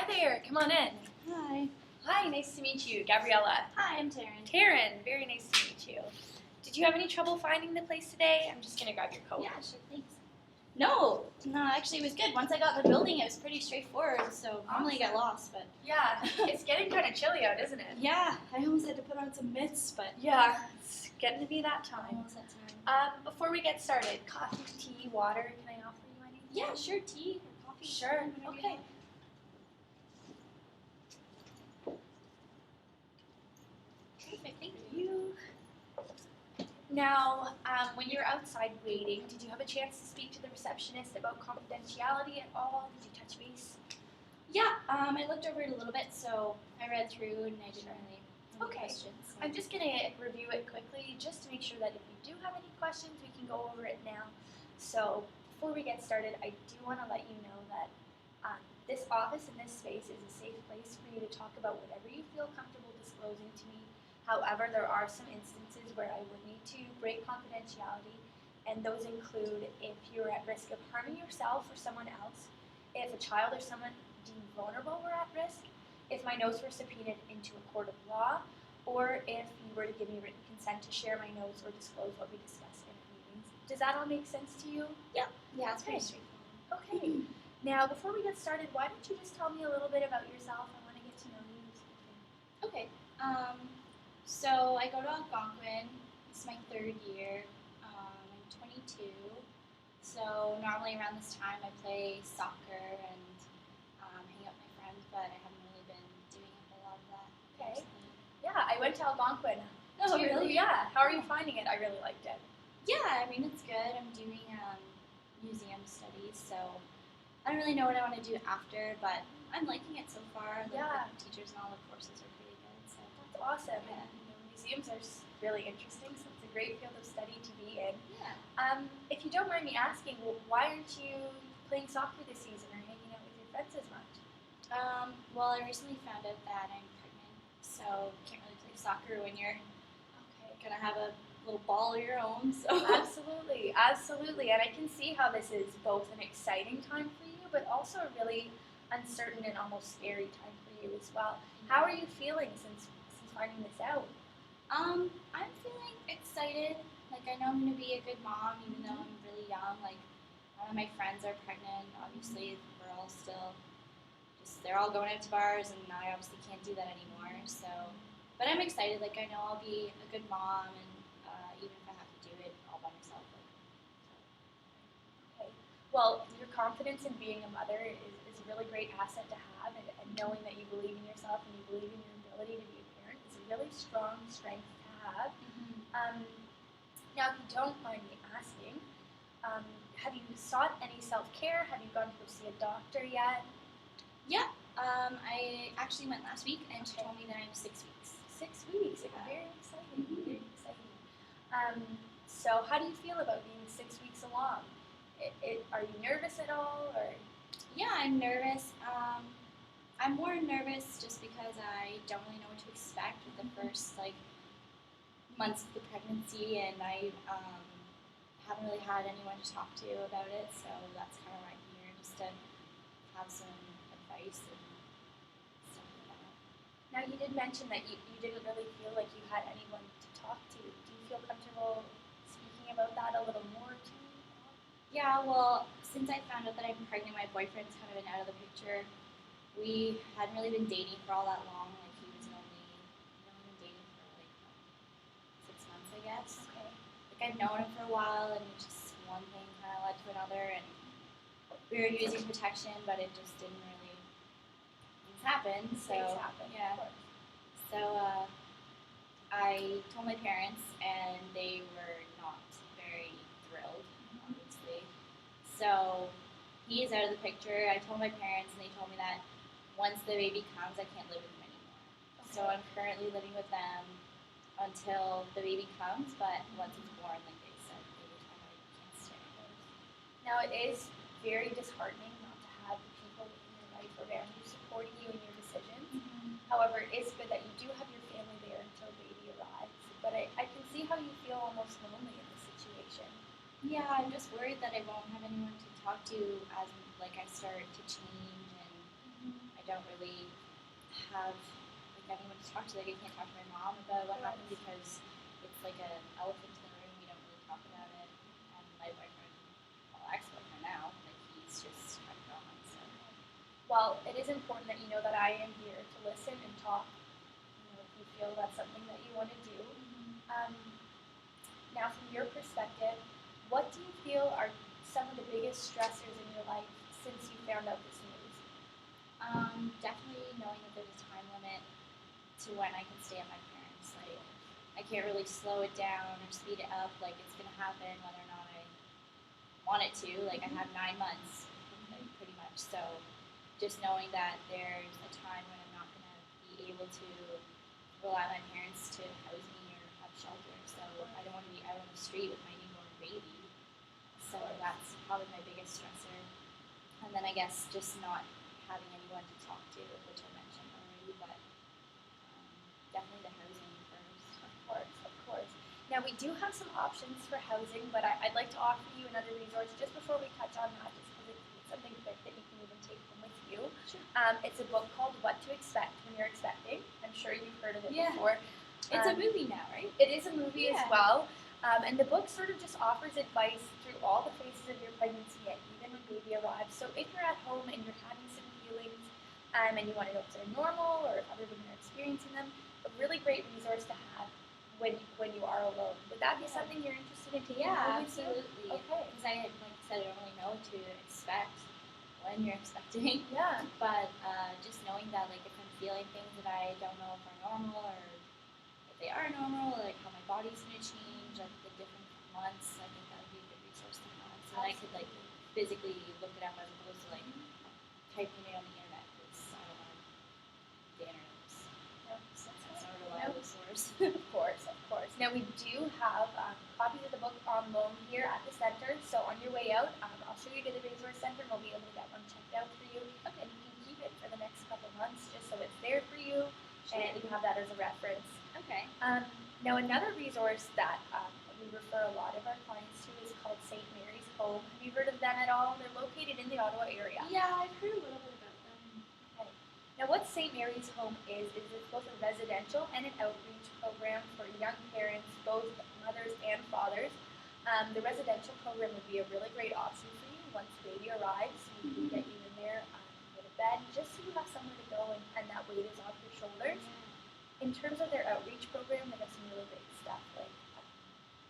there. Come on in. Hi. Hi, nice to meet you, Gabriella. Hi, I'm Taryn. Taryn, very nice to meet you. Did you have any trouble finding the place today? I'm just going to grab your coat. Yeah, sure, thanks. No, actually it was good. Once I got in the building, it was pretty straightforward, so normally I get lost, but... Yeah, it's getting kind of chilly out, isn't it? Yeah, I almost had to put on some mitts, but... Yeah, it's getting to be that time. Almost that time. Before we get started, coffee, tea, water, can I offer you anything? Yeah, sure, tea or coffee. Sure, okay. Perfect, thank you. Now, when you're outside waiting, did you have a chance to speak to the receptionist about confidentiality at all? Did you touch base? Yeah, I looked over it a little bit, so I read through and I didn't really have any questions. So. I'm just going to review it quickly just to make sure that if you do have any questions, we can go over it now. So before we get started, I do want to let you know that this office and this space is a safe place for you to talk about whatever you feel comfortable disclosing to me. However, there are some instances where I would need to break confidentiality, and those include if you're at risk of harming yourself or someone else, if a child or someone deemed vulnerable were at risk, if my notes were subpoenaed into a court of law, or if you were to give me written consent to share my notes or disclose what we discussed in our meetings. Does that all make sense to you? Yeah, it's pretty straightforward. Okay. Now, before we get started, why don't you just tell me a little bit about yourself? I want to get to know you. Okay. So I go to Algonquin. It's my third year. I'm 22. So normally around this time I play soccer and hang out with my friends, but I haven't really been doing a whole lot of that. Okay. recently. Yeah, I went to Algonquin. Oh, really? Yeah. How are you finding it? I really liked it. Yeah, I mean it's good. I'm doing museum studies, so I don't really know what I want to do after, but I'm liking it so far. The teachers and all the courses are pretty good. So that's awesome. Yeah. And, museums are really interesting, so it's a great field of study to be in. Yeah. If you don't mind me asking, why aren't you playing soccer this season or hanging out with your friends as much? Well, I recently found out that I'm pregnant, so can't really play soccer when you're gonna have a little ball of your own. So absolutely, and I can see how this is both an exciting time for you, but also a really uncertain and almost scary time for you as well. How are you feeling since finding this out? I'm feeling excited. Like I know I'm gonna be a good mom, even though I'm really young. Like none of my friends are pregnant. Obviously, we're all still they're all going out to bars, and I obviously can't do that anymore. So, but I'm excited. Like I know I'll be a good mom, and even if I have to do it all by myself. Okay. Well, your confidence in being a mother is a really great asset to have, and knowing that you believe in yourself and you believe in your ability to be a parent is a really strong strength to have. Now, if you don't mind me asking, have you sought any self-care? Have you gone to go see a doctor yet? Yeah, I actually went last week, and she told me that I'm 6 weeks. 6 weeks, very exciting, very exciting. So how do you feel about being 6 weeks along? Are you nervous at all, or? Yeah, I'm nervous. I'm more nervous just because I don't really know what to expect with the first months of the pregnancy, and I haven't really had anyone to talk to about it, so that's kind of why I'm here, just to have some advice and stuff like that. Now, you did mention that you didn't really feel like you had anyone to talk to. Do you feel comfortable speaking about that a little more to me? Yeah, well, since I found out that I'm pregnant, my boyfriend's kind of been out of the picture. We hadn't really been dating for all that long. Like he was only been dating for 6 months, I guess. Okay. Like I've known him for a while, and just one thing kind of led to another, and we were using protection, but it just didn't really happen. So yeah. So I told my parents, and they were not very thrilled, obviously. So he is out of the picture. I told my parents, and they told me that once the baby comes, I can't live with him anymore. Okay. So I'm currently living with them until the baby comes, but once it's born, like they said, they can't stay. Now, it is very disheartening not to have the people in your life around you supporting you in your decisions. However, it is good that you do have your family there until baby arrives. But I can see how you feel almost lonely in this situation. Yeah, I'm just worried that I won't have anyone to talk to as I start to change, and I don't really have like anyone to talk to. Like I can't talk to my mom about what happened because it's like an elephant in the room. We don't really talk about it. And my boyfriend, well, ex-boyfriend now, like he's just kind of gone. So Well, it is important that you know that I am here to listen and talk. If you feel that's something that you want to do. Um, Now, from your perspective, what do you feel are some of the biggest stressors in your life since you found out this news? Definitely knowing that there's a time limit to when I can stay at my parents. Like I can't really slow it down or speed it up. Like it's gonna happen whether or not I want it to. Like I have 9 months, like pretty much. So just knowing that there's a time when I'm not gonna be able to rely on my parents to house me or have shelter. So I don't want to be out on the street with my newborn baby. So that's probably my biggest stressor. And then I guess just not having anyone to talk to, which I mentioned already, but definitely the housing first. Of course, of course. Now, we do have some options for housing, but I'd like to offer you another resource just before we touch on that, just because it's something quick that you can even take home with you. Sure. It's a book called What to Expect When You're Expecting. I'm sure you've heard of it Yeah. before. It's a movie now, right? It is a movie as Yeah. well. And the book sort of just offers advice through all the phases of your pregnancy and even when baby arrives. So if you're at home and you're having some feelings and you want to know if they're normal or if other women are experiencing them, a really great resource to have when you are alone. Would that be something you're interested in taking home with you? Absolutely. Okay. Because like I said, I don't really know what to expect when you're expecting. Yeah. But just knowing that, like, if I'm feeling things that I don't know if are normal or if they are normal, like how my body's gonna change, like the different months, I think that would be a good resource to have. So that I could like physically look it up as opposed to like typing it on the internet because I don't know the internet is it's not a reliable source. Of course, of course. Now we do have copies of the book on loan here at the center. So on your way out, I'll show you to the resource center and we'll be able to get one checked out for you. Okay. And you can keep it for the next couple months just so it's there for you and you can have that as a reference. Okay. Now another resource that we refer a lot of our clients to is called St. Mary's Home. Have you heard of them at all? They're located in the Ottawa area. Yeah, I've heard a little bit about them. Okay. Now, what St. Mary's Home is it's both a residential and an outreach program for young parents, both mothers and fathers. The residential program would be a really great option for you once baby arrives. We can get you in there, go to bed, just so you have somewhere to go and that weight is off your shoulders. In terms of their outreach program, they have some really great stuff like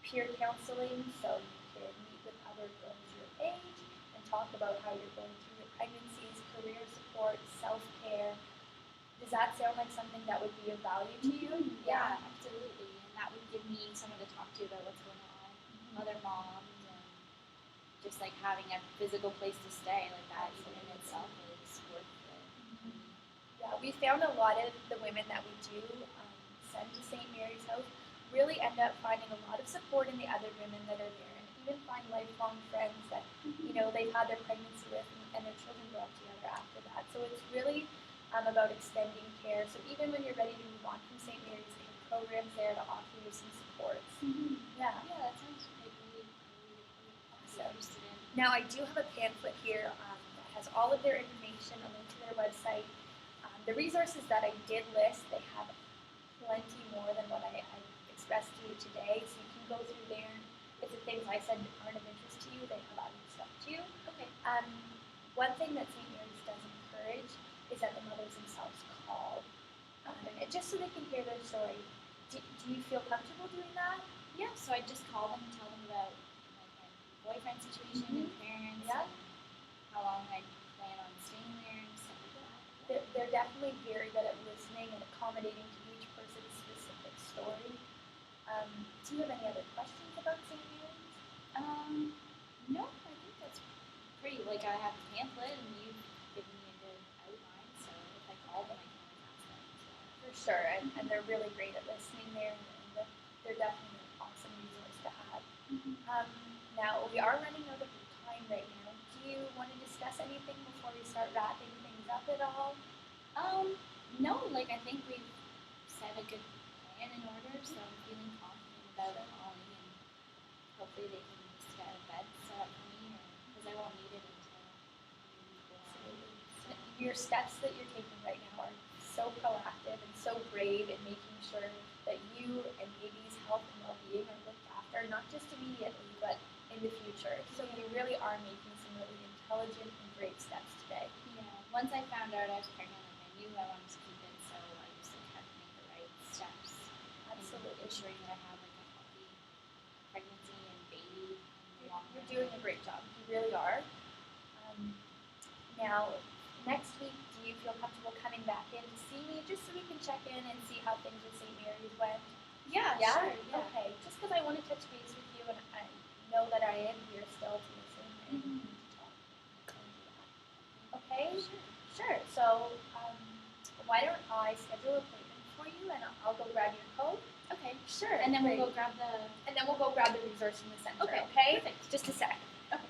peer counseling, so you can meet with other girls your age and talk about how you're going through your pregnancies, career support, self-care. Does that sound like something that would be of value to you? Yeah, absolutely. And that would give me someone to talk to about what's going on, other moms, and just like having a physical place to stay, like that even in itself is worth it. Yeah, we found a lot of the women that we do send to St. Mary's House really end up finding a lot of support in the other women that are there and even find lifelong friends that, they've had their pregnancy with and their children grow up together after that. So it's really about extending care. So even when you're ready to move on from St. Mary's, they have programs there to offer you some supports. Yeah. Yeah, that sounds like really Awesome. interested in. Now I do have a pamphlet here that has all of their information, a link to their website. The resources that I did list, they have plenty more than what I expressed to you today, so you can go through there. If the things I said aren't of interest to you, they have other stuff too. Okay. One thing that St. Mary's does encourage is that the mothers themselves call, and just so they can hear their story. Do you feel comfortable doing that? Yeah, so I just call them and tell them about like my boyfriend situation and parents Yeah. and how long I plan on staying there and stuff like that. They're definitely very good at listening and accommodating to each person's specific story. Do you have any other questions about St. Mary's? No, I think that's pretty, like I have a pamphlet and you've given me a good outline, so if I call them I can always ask them. For sure, and they're really great at listening there, and they're definitely an awesome resource to have. Now, we are running out of time right now. Do you want to discuss anything before we start wrapping things up at all? No, like I think we've set a good plan in order, so I'm feeling confident about calling and hopefully they can just get a bed set up for me, because I won't need it until maybe 4 hours. So. your steps that you're taking right now are so proactive and so brave in making sure that you and baby's health and well-being are looked after, not just immediately, but in the future. So you really are making some really intelligent and great steps today. Yeah. Once I found out I was pregnant, like I knew I wanted to keep it, so I just like had to make the right steps. Absolutely. In ensuring that I have like a healthy pregnancy and baby in the long run. You're doing a great job. You really are. Now, next week, do you feel comfortable coming back in to see me just so we can check in and see how things with St. Mary's went? Yeah, Yeah? sure. Yeah. Okay. Just because I want to touch base with you and I know that I am here still to listen and Mhm. to talk. Okay? Sure. Sure. So, why don't I schedule an appointment for you and I'll go grab your code? Okay. Sure. And then we'll great. go grab the. And then we'll go grab the resource from the center. Okay. Okay? Perfect. Just a sec. Okay.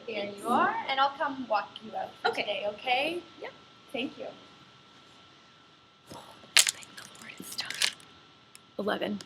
There you are, and I'll come walk you out for Okay. today, okay? Yep. Thank you. Thank the Lord, it's done. 11.